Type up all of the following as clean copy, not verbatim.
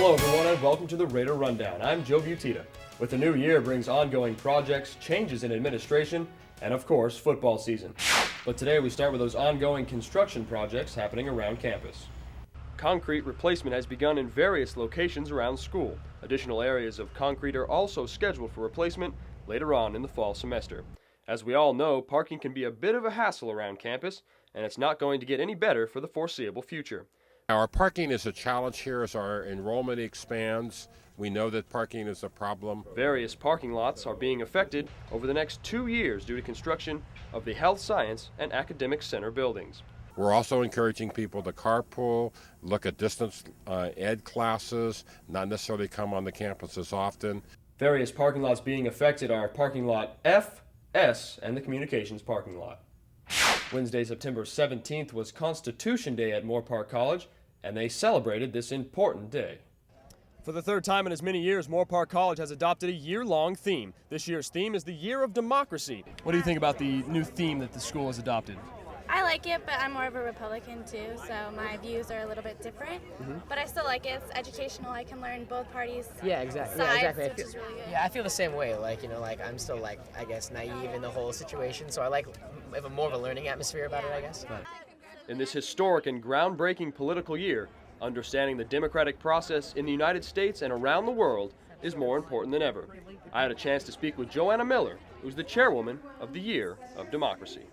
Hello everyone and welcome to the Raider Rundown. I'm Joe Buttitta. With the new year brings ongoing projects, changes in administration, and of course, football season. But today we start with those ongoing construction projects happening around campus. Concrete replacement has begun in various locations around school. Additional areas of concrete are also scheduled for replacement later on in the fall semester. As we all know, parking can be a bit of a hassle around campus, and it's not going to get any better for the foreseeable future. Our parking is a challenge here as our enrollment expands. We know that parking is a problem. Various parking lots are being affected over the next 2 years due to construction of the Health Science and Academic Center buildings. We're also encouraging people to carpool, look at distance ed classes, not necessarily come on the campus as often. Various parking lots being affected are parking lot F, S, and the communications parking lot. Wednesday, September 17th was Constitution Day at Moorpark College, and they celebrated this important day. For the third time in as many years, Moorpark College has adopted a year-long theme. This year's theme is the Year of Democracy. What do you think about the new theme that the school has adopted? I like it, but I'm more of a Republican too, so my views are a little bit different. But I still like it. It's educational. I can learn both parties' sides, which is really good. Yeah, I feel the same way. I'm still I guess naive in the whole situation, so I like more of a learning atmosphere about it, I guess. In this historic and groundbreaking political year, understanding the democratic process in the United States and around the world is more important than ever. I had a chance to speak with Joanna Miller, who's the chairwoman of the Year of Democracy.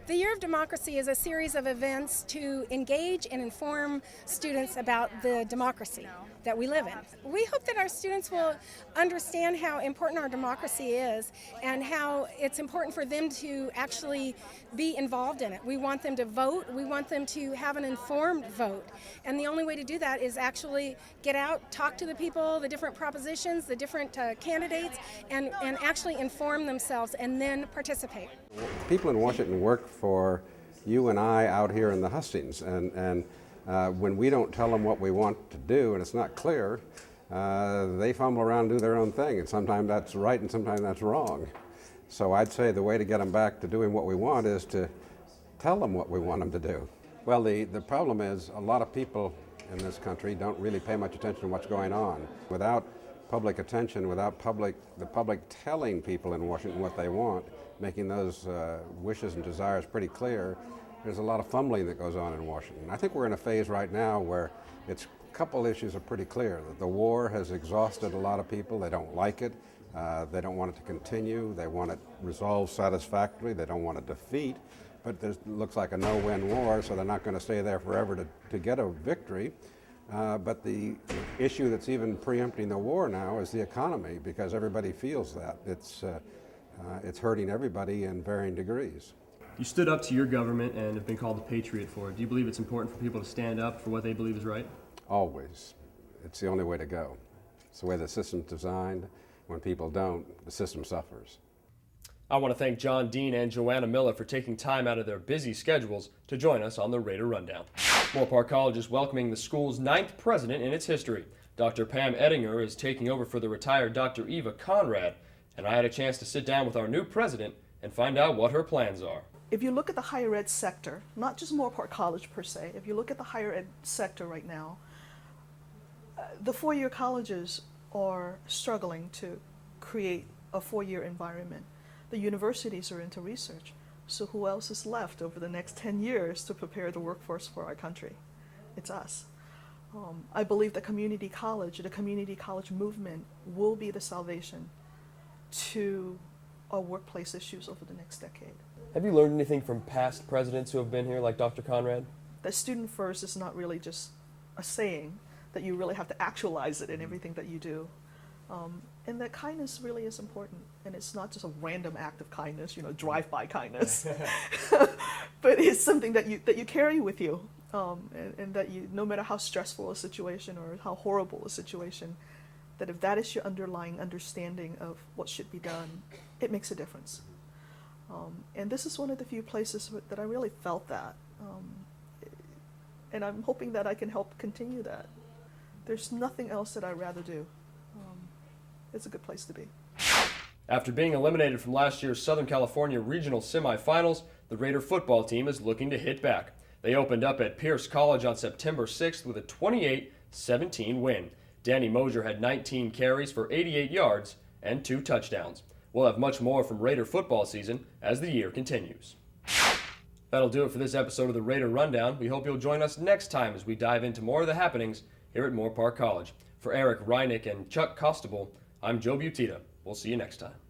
The Year of Democracy is a series of events to engage and inform students about the democracy that we live in. We hope that our students will understand how important our democracy is and how it's important for them to actually be involved in it. We want them to vote. We want them to have an informed vote. And the only way to do that is actually get out, talk to the people, the different propositions, the different candidates, and actually inform themselves and then participate. People in Washington work for you and I out here in the hustings, and when we don't tell them what we want to do and it's not clear, they fumble around and do their own thing, and sometimes that's right and sometimes that's wrong. So I'd say the way to get them back to doing what we want is to tell them what we want them to do. Well, the problem is a lot of people in this country don't really pay much attention to what's going on. Without public attention, without the public telling people in Washington what they want, making those wishes and desires pretty clear, there's a lot of fumbling that goes on in Washington. I think we're in a phase right now where a couple issues are pretty clear. That the war has exhausted a lot of people. They don't like it. They don't want it to continue. They want it resolved satisfactorily. They don't want a defeat. But it looks like a no-win war, so they're not going to stay there forever to get a victory. But the issue that's even preempting the war now is the economy, because everybody feels that. It's hurting everybody in varying degrees. You stood up to your government and have been called the patriot for it. Do you believe it's important for people to stand up for what they believe is right? Always. It's the only way to go. It's the way the system's designed. When people don't, the system suffers. I want to thank John Dean and Joanna Miller for taking time out of their busy schedules to join us on the Raider Rundown. Moorpark College is welcoming the school's 9th president in its history. Dr. Pam Eddinger is taking over for the retired Dr. Eva Conrad, and I had a chance to sit down with our new president and find out what her plans are. If you look at the higher ed sector, not just Moorpark College per se, if you look at the higher ed sector right now, the four-year colleges are struggling to create a four-year environment. The universities are into research, so who else is left over the next 10 years to prepare the workforce for our country? It's us. I believe the community college movement will be the salvation to our workplace issues over the next decade. Have you learned anything from past presidents who have been here, like Dr. Conrad? That student first is not really just a saying, that you really have to actualize it in everything that you do. And that kindness really is important. And it's not just a random act of kindness, drive-by kindness. But it's something that you carry with you. And that you, no matter how stressful a situation or how horrible a situation, that if that is your underlying understanding of what should be done, it makes a difference. And this is one of the few places that I really felt that. And I'm hoping that I can help continue that. There's nothing else that I'd rather do. It's a good place to be. After being eliminated from last year's Southern California Regional Semifinals, the Raider football team is looking to hit back. They opened up at Pierce College on September 6th with a 28-17 win. Danny Mosier had 19 carries for 88 yards and 2 touchdowns. We'll have much more from Raider football season as the year continues. That'll do it for this episode of the Raider Rundown. We hope you'll join us next time as we dive into more of the happenings here at Moorpark College. For Eric Reinig and Chuck Costable, I'm Joe Buttitta. We'll see you next time.